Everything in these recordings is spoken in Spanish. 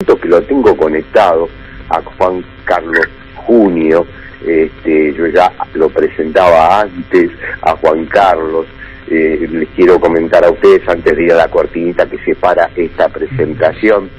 siento que lo tengo conectado a Juan Carlos Junio. Yo ya lo presentaba antes a Juan Carlos. Les quiero comentar a ustedes, antes de ir a la cortinita que separa esta presentación,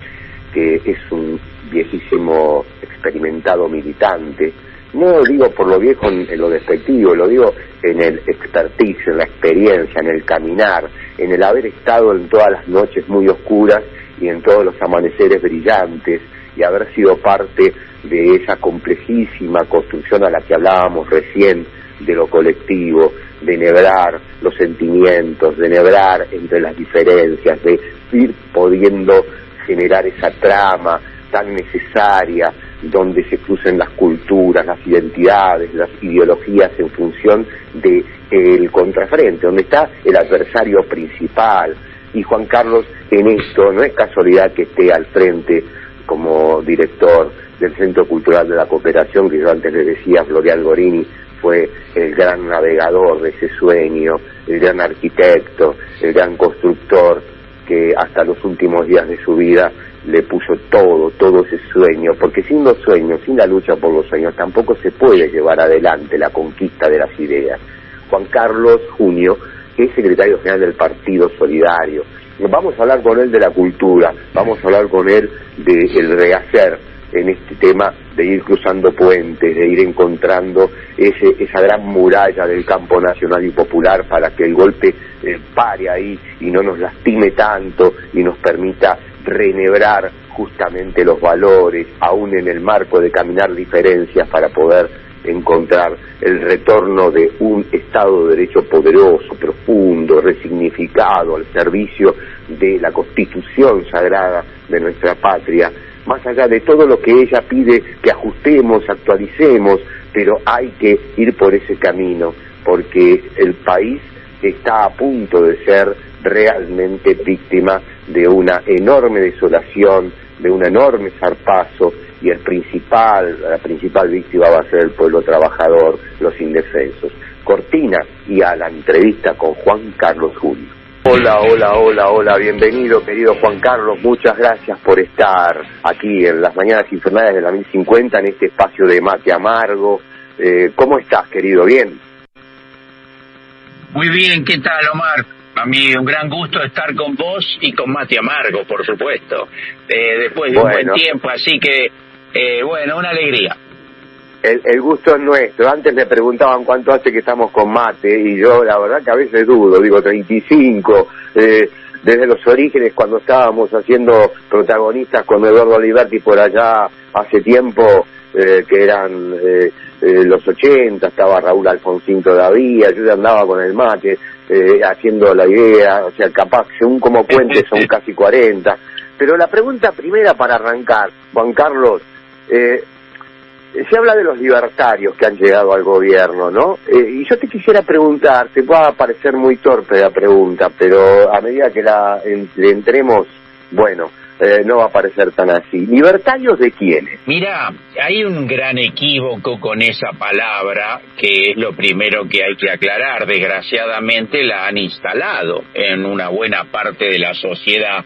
que es un viejísimo experimentado militante. No lo digo por lo viejo en lo despectivo, lo digo en el expertise, en la experiencia, en el caminar, en el haber estado en todas las noches muy oscuras y en todos los amaneceres brillantes, y haber sido parte de esa complejísima construcción a la que hablábamos recién, de lo colectivo, de enhebrar los sentimientos, de enhebrar entre las diferencias, de ir pudiendo generar esa trama tan necesaria, donde se crucen las culturas, las identidades, las ideologías en función del contrafrente, donde está el adversario principal. Y Juan Carlos, en esto, no es casualidad que esté al frente como director del Centro Cultural de la Cooperación, que yo antes les decía, Florian Gorini fue el gran navegador de ese sueño, el gran arquitecto, el gran constructor, que hasta los últimos días de su vida le puso todo ese sueño, porque sin los sueños, sin la lucha por los sueños, tampoco se puede llevar adelante la conquista de las ideas. Juan Carlos Junio es secretario general del Partido Solidario. Vamos a hablar con él de la cultura, vamos a hablar con él del rehacer en este tema, de ir cruzando puentes, de ir encontrando esa gran muralla del campo nacional y popular para que el golpe pare ahí y no nos lastime tanto y nos permita renebrar justamente los valores, aún en el marco de caminar diferencias, para poder encontrar el retorno de un Estado de Derecho poderoso, profundo, resignificado, al servicio de la Constitución sagrada de nuestra patria, más allá de todo lo que ella pide que ajustemos, actualicemos, pero hay que ir por ese camino, porque el país está a punto de ser realmente víctima de una enorme desolación, de un enorme zarpazo, y la principal víctima va a ser el pueblo trabajador, los indefensos. Cortina y a la entrevista con Juan Carlos Junio. Hola, bienvenido querido Juan Carlos, muchas gracias por estar aquí en las Mañanas Infernales de la 1050, en este espacio de Mate Amargo. ¿Cómo estás, querido? ¿Bien? Muy bien, ¿qué tal, Omar? A mí un gran gusto estar con vos y con Mate Amargo, por supuesto, después de un buen tiempo, así que, una alegría. El gusto es nuestro. Antes me preguntaban cuánto hace que estamos con Mate, y yo la verdad que a veces dudo, digo 35, desde los orígenes, cuando estábamos haciendo protagonistas con Eduardo Oliverti por allá hace tiempo, que eran los 80, estaba Raúl Alfonsín todavía, yo ya andaba con el mate, haciendo la idea, o sea, capaz, según como cuente, son casi 40. Pero la pregunta primera para arrancar, Juan Carlos, se habla de los libertarios que han llegado al gobierno, ¿no? Y yo te quisiera preguntar, te va a parecer muy torpe la pregunta, pero a medida que le entremos, no va a parecer tan así. ¿Libertarios de quiénes? Mira, hay un gran equívoco con esa palabra, que es lo primero que hay que aclarar. Desgraciadamente la han instalado en una buena parte de la sociedad.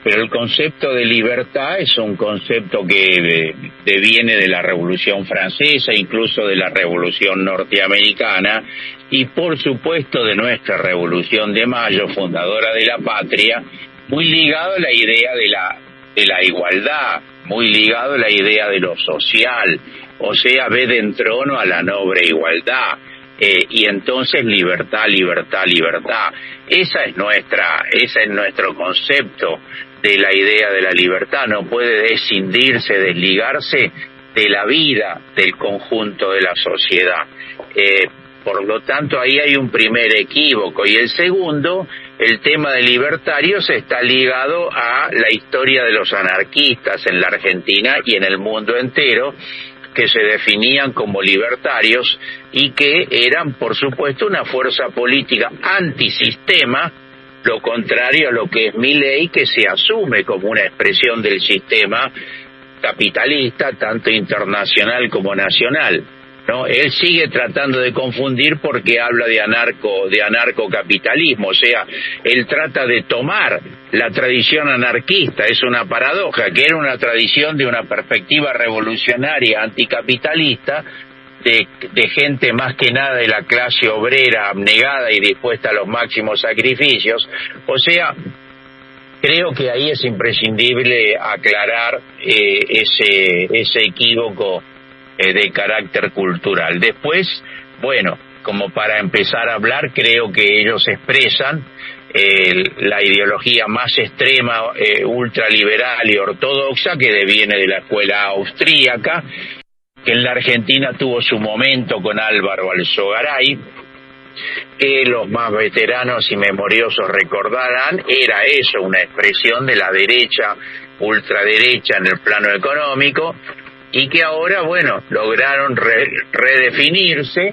Pero el concepto de libertad es un concepto que deviene de la Revolución Francesa, incluso de la Revolución Norteamericana, y por supuesto de nuestra Revolución de Mayo, fundadora de la patria, muy ligado a la idea de la igualdad, muy ligado a la idea de lo social, o sea, ve de entrono a la noble igualdad. Y entonces libertad. Ese es nuestro concepto de la idea de la libertad. No puede descindirse, desligarse de la vida del conjunto de la sociedad. Por lo tanto, ahí hay un primer equívoco. Y el segundo, el tema de libertarios está ligado a la historia de los anarquistas en la Argentina y en el mundo entero, que se definían como libertarios y que eran, por supuesto, una fuerza política antisistema, lo contrario a lo que es Milei, que se asume como una expresión del sistema capitalista, tanto internacional como nacional. ¿no? Él sigue tratando de confundir porque habla de anarcocapitalismo, o sea, él trata de tomar la tradición anarquista, es una paradoja, que era una tradición de una perspectiva revolucionaria anticapitalista, de gente más que nada de la clase obrera abnegada y dispuesta a los máximos sacrificios. O sea, creo que ahí es imprescindible aclarar ese equívoco de carácter cultural. Después, bueno, como para empezar a hablar, creo que ellos expresan la ideología más extrema, ultraliberal y ortodoxa, que deviene de la escuela austríaca, que en la Argentina tuvo su momento con Álvaro Alzogaray, que los más veteranos y memoriosos recordarán, era eso, una expresión de la derecha, ultraderecha en el plano económico, y que ahora, bueno, lograron redefinirse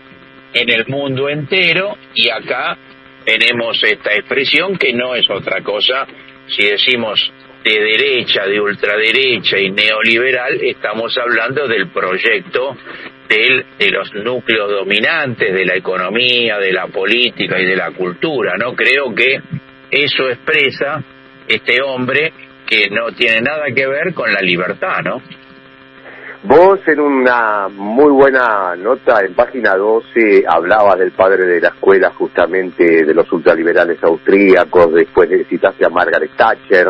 en el mundo entero, y acá tenemos esta expresión que no es otra cosa. Si decimos de derecha, de ultraderecha y neoliberal, estamos hablando del proyecto de los núcleos dominantes de la economía, de la política y de la cultura, ¿no? Creo que eso expresa este hombre que no tiene nada que ver con la libertad, ¿no? Vos en una muy buena nota en página 12 hablabas del padre de la escuela, justamente de los ultraliberales austríacos, después citaste a Margaret Thatcher,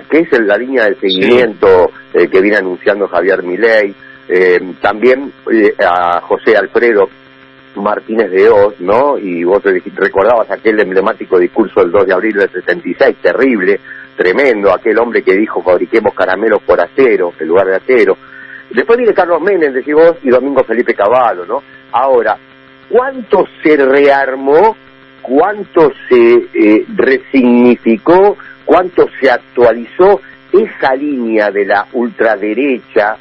que es la línea de seguimiento que viene anunciando Javier Milei, también a José Alfredo Martínez de Hoz, ¿no? Y vos recordabas aquel emblemático discurso del 2 de abril del 66, terrible, tremendo, aquel hombre que dijo fabriquemos caramelos por acero en lugar de acero. Después viene Carlos Menem, decís vos, y Domingo Felipe Cavallo, ¿no? Ahora, ¿cuánto se rearmó, cuánto se resignificó, cuánto se actualizó esa línea de la ultraderecha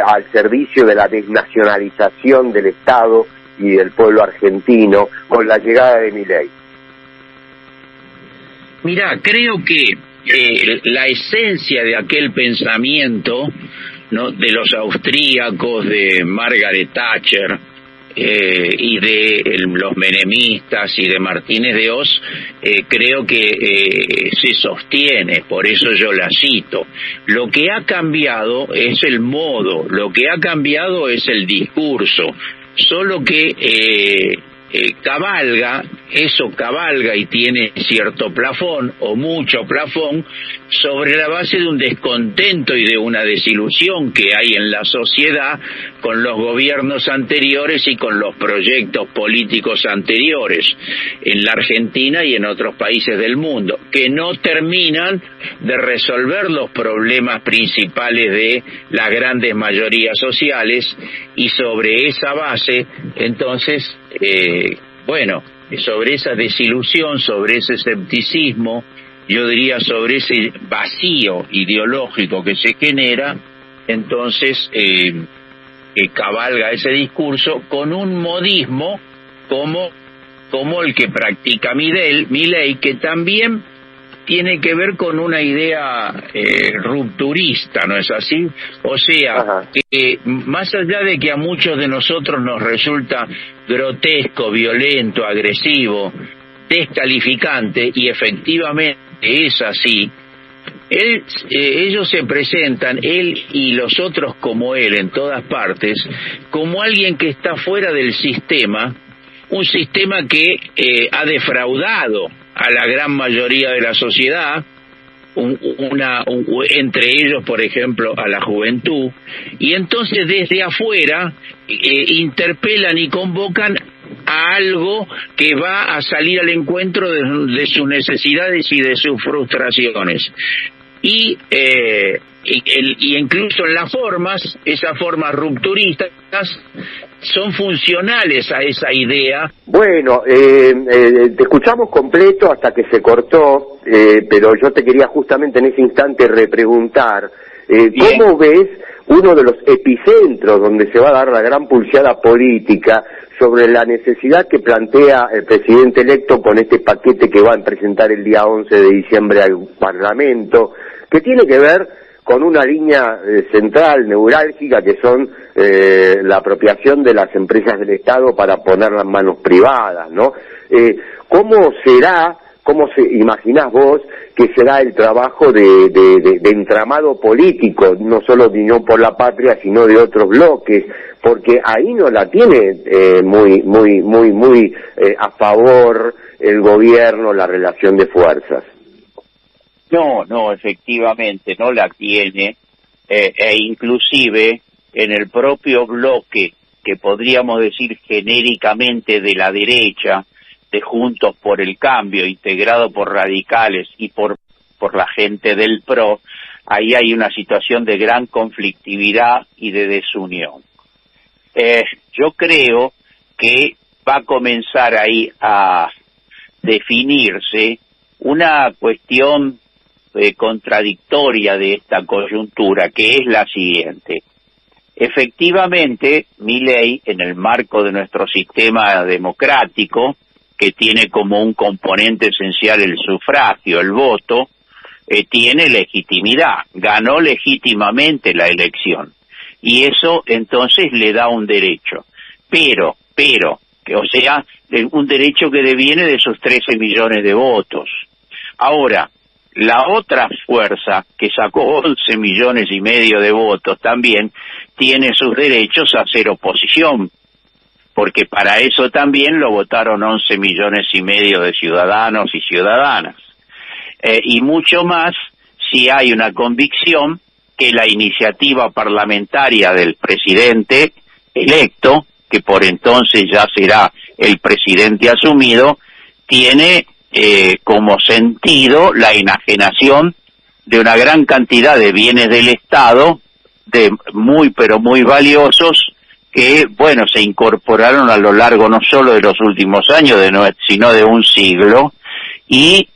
al servicio de la desnacionalización del Estado y del pueblo argentino con la llegada de Milei? Mirá, creo que la esencia de aquel pensamiento, ¿no?, de los austríacos, de Margaret Thatcher y de los menemistas y de Martínez de Hoz, creo que se sostiene, por eso yo la cito. Lo que ha cambiado es el modo, lo que ha cambiado es el discurso, solo que cabalga y tiene cierto plafón o mucho plafón sobre la base de un descontento y de una desilusión que hay en la sociedad con los gobiernos anteriores y con los proyectos políticos anteriores en la Argentina y en otros países del mundo, que no terminan de resolver los problemas principales de las grandes mayorías sociales, y sobre esa base, entonces, sobre esa desilusión, sobre ese escepticismo, yo diría sobre ese vacío ideológico que se genera, entonces cabalga ese discurso con un modismo como el que practica Milei, que también tiene que ver con una idea rupturista, ¿no es así? O sea, que más allá de que a muchos de nosotros nos resulta grotesco, violento, agresivo, descalificante, y efectivamente es así, ellos se presentan, él y los otros como él en todas partes, como alguien que está fuera del sistema, un sistema que ha defraudado a la gran mayoría de la sociedad, entre ellos, por ejemplo, a la juventud, y entonces desde afuera interpelan y convocan a algo que va a salir al encuentro de sus necesidades y de sus frustraciones. Y incluso en las formas, esas formas rupturistas son funcionales a esa idea. Bueno, te escuchamos completo hasta que se cortó, pero yo te quería justamente en ese instante repreguntar, ¿cómo ves uno de los epicentros donde se va a dar la gran pulseada política sobre la necesidad que plantea el presidente electo con este paquete que va a presentar el día 11 de diciembre al Parlamento, que tiene que ver con una línea central, neurálgica, que son la apropiación de las empresas del Estado para ponerlas en manos privadas, ¿no? ¿Cómo imaginás vos que será el trabajo de entramado político, no solo de Unión por la Patria, sino de otros bloques? Porque ahí no la tiene muy a favor el gobierno, la relación de fuerzas. No, efectivamente no la tiene, e inclusive en el propio bloque, que podríamos decir genéricamente de la derecha, de Juntos por el Cambio, integrado por radicales y por la gente del PRO, ahí hay una situación de gran conflictividad y de desunión. Yo creo que va a comenzar ahí a definirse una cuestión contradictoria de esta coyuntura, que es la siguiente. Efectivamente, Milei, en el marco de nuestro sistema democrático, que tiene como un componente esencial el sufragio, el voto, tiene legitimidad, ganó legítimamente la elección, y eso entonces le da un derecho, pero, un derecho que deviene de sus 13 millones de votos. Ahora, la otra fuerza, que sacó 11 millones y medio de votos, también tiene sus derechos a hacer oposición, porque para eso también lo votaron 11 millones y medio de ciudadanos y ciudadanas. Y mucho más si hay una convicción que la iniciativa parlamentaria del presidente electo, que por entonces ya será el presidente asumido, tiene como sentido la enajenación de una gran cantidad de bienes del Estado, pero muy valiosos, que, se incorporaron a lo largo no solo de los últimos años, sino de un siglo, y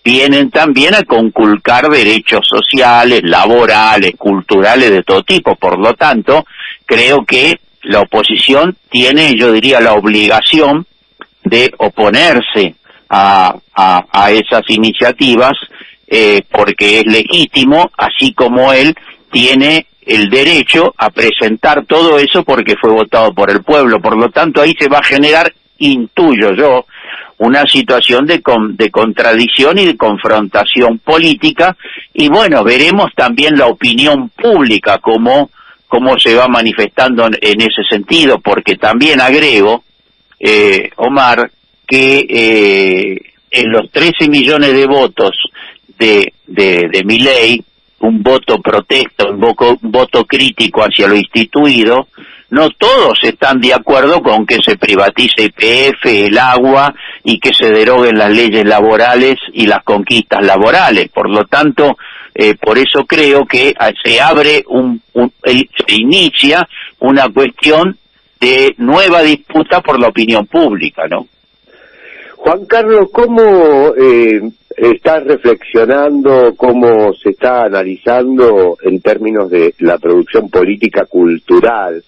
vienen también a conculcar derechos sociales, laborales, culturales, de todo tipo. Por lo tanto, creo que la oposición tiene, yo diría, la obligación de oponerse a esas iniciativas, porque es legítimo, así como él tiene el derecho a presentar todo eso porque fue votado por el pueblo. Por lo tanto, ahí se va a generar, intuyo yo, una situación de contradicción y de confrontación política, y veremos también la opinión pública cómo se va manifestando en ese sentido, porque también agrego, Omar, que en los 13 millones de votos de Milei, un voto protesta, un voto crítico hacia lo instituido, no todos están de acuerdo con que se privatice YPF, el agua, y que se deroguen las leyes laborales y las conquistas laborales. Por lo tanto, por eso creo que se inicia una cuestión de nueva disputa por la opinión pública, ¿no? Juan Carlos, ¿cómo estás reflexionando, cómo se está analizando en términos de la producción política cultural,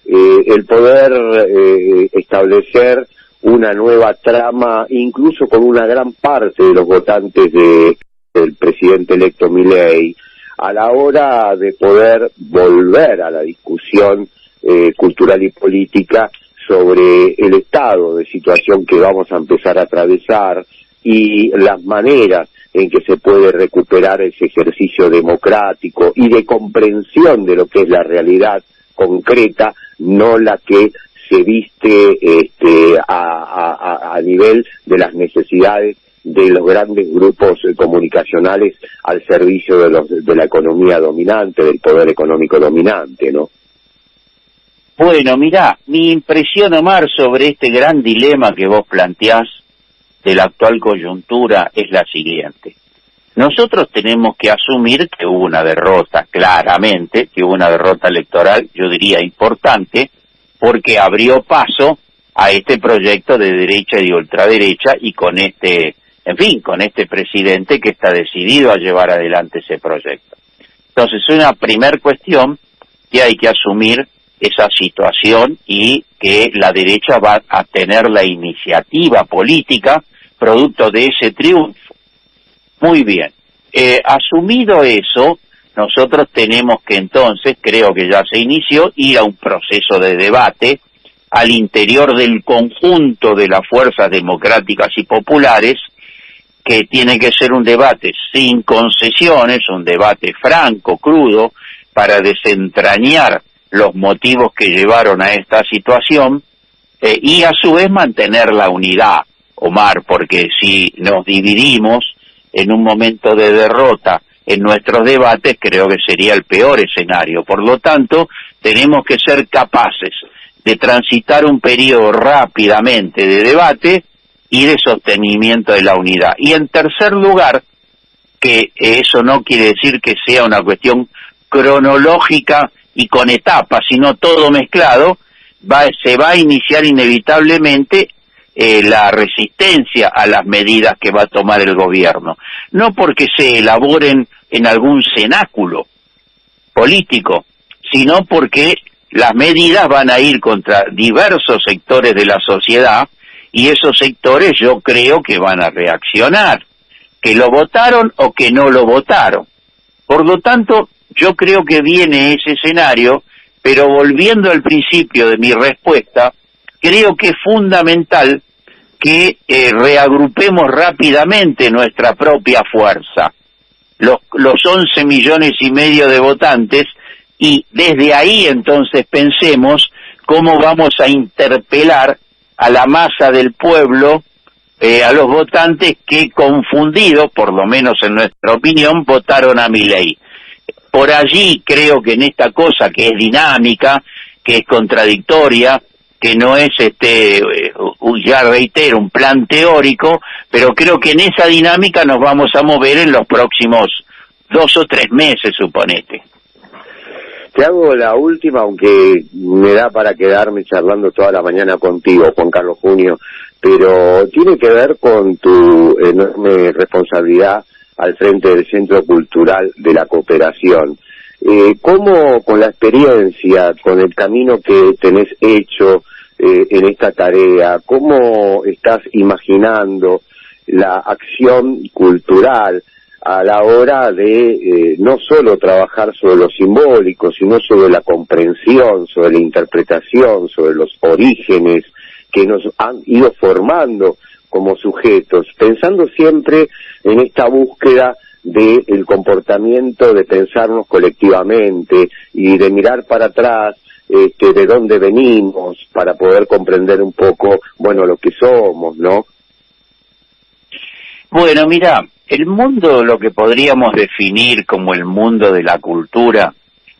el poder establecer una nueva trama, incluso con una gran parte de los votantes del presidente electo Milei, a la hora de poder volver a la discusión cultural y política sobre el estado de situación que vamos a empezar a atravesar y las maneras en que se puede recuperar ese ejercicio democrático y de comprensión de lo que es la realidad concreta, no la que se viste a nivel de las necesidades de los grandes grupos comunicacionales al servicio de la economía dominante, del poder económico dominante, ¿no? Bueno, mirá, mi impresión, Omar, sobre este gran dilema que vos planteás de la actual coyuntura es la siguiente. Nosotros tenemos que asumir que hubo una derrota, claramente, que hubo una derrota electoral, yo diría importante, porque abrió paso a este proyecto de derecha y de ultraderecha, y con este presidente que está decidido a llevar adelante ese proyecto. Entonces, una primer cuestión que hay que asumir esa situación, y que la derecha va a tener la iniciativa política producto de ese triunfo. Muy bien. Asumido eso, nosotros tenemos que entonces, creo que ya se inició, ir a un proceso de debate al interior del conjunto de las fuerzas democráticas y populares, que tiene que ser un debate sin concesiones, un debate franco, crudo, para desentrañar los motivos que llevaron a esta situación, y a su vez mantener la unidad, Omar, porque si nos dividimos en un momento de derrota en nuestros debates, creo que sería el peor escenario. Por lo tanto, tenemos que ser capaces de transitar un periodo rápidamente de debate y de sostenimiento de la unidad. Y en tercer lugar, que eso no quiere decir que sea una cuestión cronológica y con etapas, sino todo mezclado, se va a iniciar inevitablemente la resistencia a las medidas que va a tomar el gobierno. No porque se elaboren en algún cenáculo político, sino porque las medidas van a ir contra diversos sectores de la sociedad, y esos sectores yo creo que van a reaccionar, que lo votaron o que no lo votaron. Por lo tanto, yo creo que viene ese escenario, pero volviendo al principio de mi respuesta, creo que es fundamental que reagrupemos rápidamente nuestra propia fuerza, los 11,5 millones de votantes, y desde ahí entonces pensemos cómo vamos a interpelar a la masa del pueblo, a los votantes que, confundidos, por lo menos en nuestra opinión, votaron a Milei. Por allí creo que en esta cosa que es dinámica, que es contradictoria, que no es, ya reitero, un plan teórico, pero creo que en esa dinámica nos vamos a mover en los próximos 2 o 3 meses, suponete. Te hago la última, aunque me da para quedarme charlando toda la mañana contigo, Juan Carlos Junio, pero tiene que ver con tu enorme responsabilidad al frente del Centro Cultural de la Cooperación. ¿Cómo, con la experiencia, con el camino que tenés hecho en esta tarea, cómo estás imaginando la acción cultural a la hora de no solo trabajar sobre lo simbólico, sino sobre la comprensión, sobre la interpretación, sobre los orígenes que nos han ido formando como sujetos, pensando siempre en esta búsqueda del comportamiento, de pensarnos colectivamente y de mirar para atrás de dónde venimos para poder comprender un poco, bueno, lo que somos, ¿no? Bueno, mira, el mundo, lo que podríamos definir como el mundo de la cultura,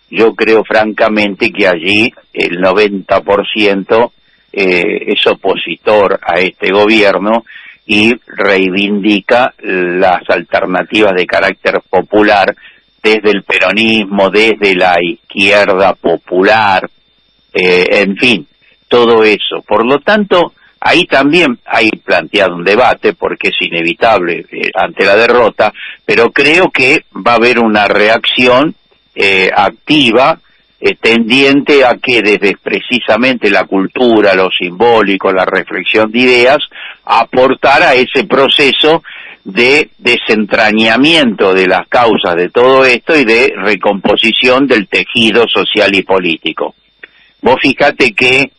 yo creo francamente que allí el 90% es opositor a este gobierno y reivindica las alternativas de carácter popular desde el peronismo, desde la izquierda popular, en fin, todo eso. Por lo tanto, ahí también hay planteado un debate, porque es inevitable ante la derrota, pero creo que va a haber una reacción activa, tendiente a que desde precisamente la cultura, lo simbólico, la reflexión de ideas, aportar a ese proceso de desentrañamiento de las causas de todo esto y de recomposición del tejido social y político. Vos fíjate que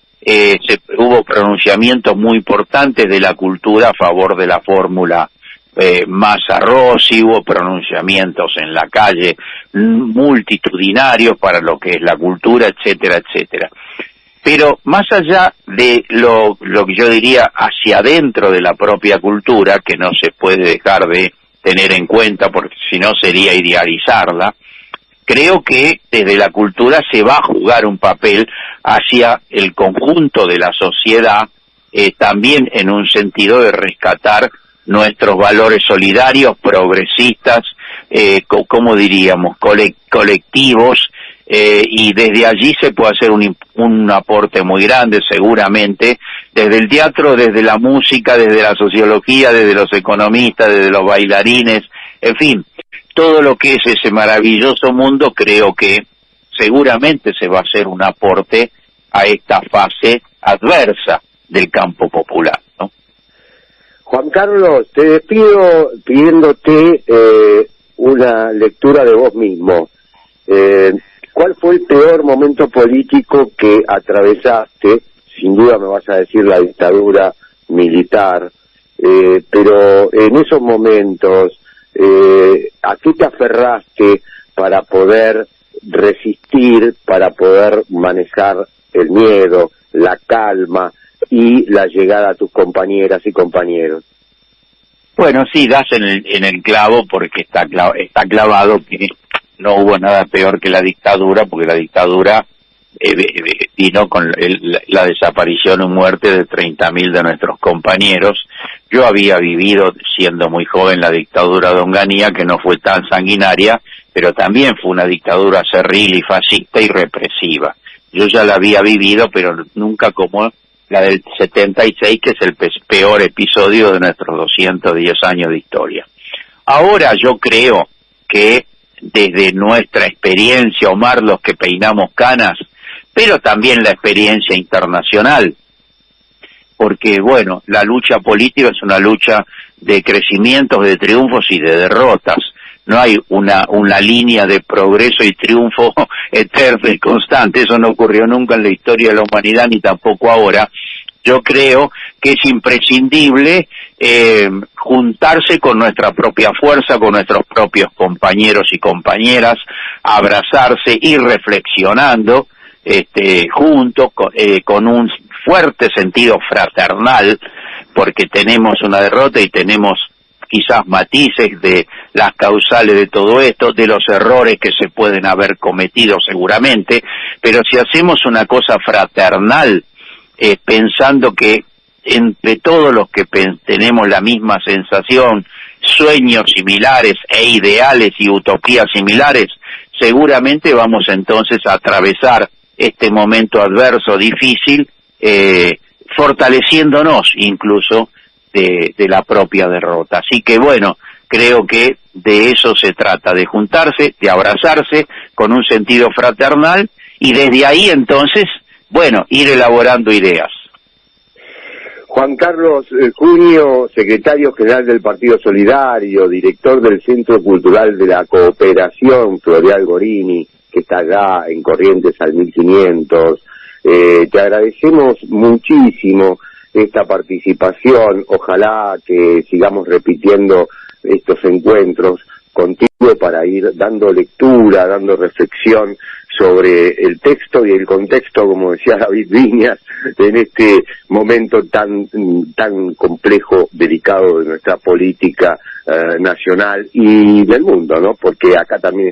hubo pronunciamientos muy importantes de la cultura a favor de la fórmula Massa-Rossi, hubo pronunciamientos en la calle multitudinarios para lo que es la cultura, etcétera, etcétera. Pero más allá de lo que yo diría hacia adentro de la propia cultura, que no se puede dejar de tener en cuenta porque si no sería idealizarla, creo que desde la cultura se va a jugar un papel hacia el conjunto de la sociedad, también en un sentido de rescatar nuestros valores solidarios, progresistas, como diríamos, colectivos, y desde allí se puede hacer un aporte muy grande, seguramente, desde el teatro, desde la música, desde la sociología, desde los economistas, desde los bailarines, en fin, todo lo que es ese maravilloso mundo, creo que seguramente se va a hacer un aporte a esta fase adversa del campo popular, ¿no? Juan Carlos, te despido pidiéndote una lectura de vos mismo. ¿Cuál fue el peor momento político que atravesaste? Sin duda me vas a decir la dictadura militar, pero en esos momentos, ¿a qué te aferraste para poder resistir, para poder manejar el miedo, la calma y la llegada a tus compañeras y compañeros? Bueno, sí, das en el clavo, porque está clavado que no hubo nada peor que la dictadura, porque la dictadura vino con la desaparición o muerte de 30.000 de nuestros compañeros. Yo había vivido, siendo muy joven, la dictadura de Onganía, que no fue tan sanguinaria, pero también fue una dictadura cerril y fascista y represiva. Yo ya la había vivido, pero nunca como la del 76, que es el peor episodio de nuestros 210 años de historia. Ahora yo creo que desde nuestra experiencia, Omar, los que peinamos canas, pero también la experiencia internacional, porque bueno, la lucha política es una lucha de crecimientos, de triunfos y de derrotas. No hay una línea de progreso y triunfo eterno y constante. Eso no ocurrió nunca en la historia de la humanidad, ni tampoco ahora. Yo creo que es imprescindible juntarse con nuestra propia fuerza, con nuestros propios compañeros y compañeras, abrazarse, ir reflexionando juntos, con un fuerte sentido fraternal, porque tenemos una derrota y tenemos quizás matices de las causales de todo esto, de los errores que se pueden haber cometido seguramente, pero si hacemos una cosa fraternal, pensando que entre todos los que tenemos la misma sensación, sueños similares e ideales y utopías similares, seguramente vamos entonces a atravesar este momento adverso, difícil, fortaleciéndonos incluso de la propia derrota. Así que bueno, creo que de eso se trata, de juntarse, de abrazarse con un sentido fraternal y desde ahí entonces, bueno, ir elaborando ideas. Juan Carlos Junio, secretario general del Partido Solidario, director del Centro Cultural de la Cooperación, Floreal Gorini, que está allá en Corrientes al 1500. Te agradecemos muchísimo esta participación. Ojalá que sigamos repitiendo estos encuentros contigo para ir dando lectura, dando reflexión sobre el texto y el contexto, como decía David Viñas, en este momento tan complejo, delicado de nuestra política nacional y del mundo, ¿no? Porque acá también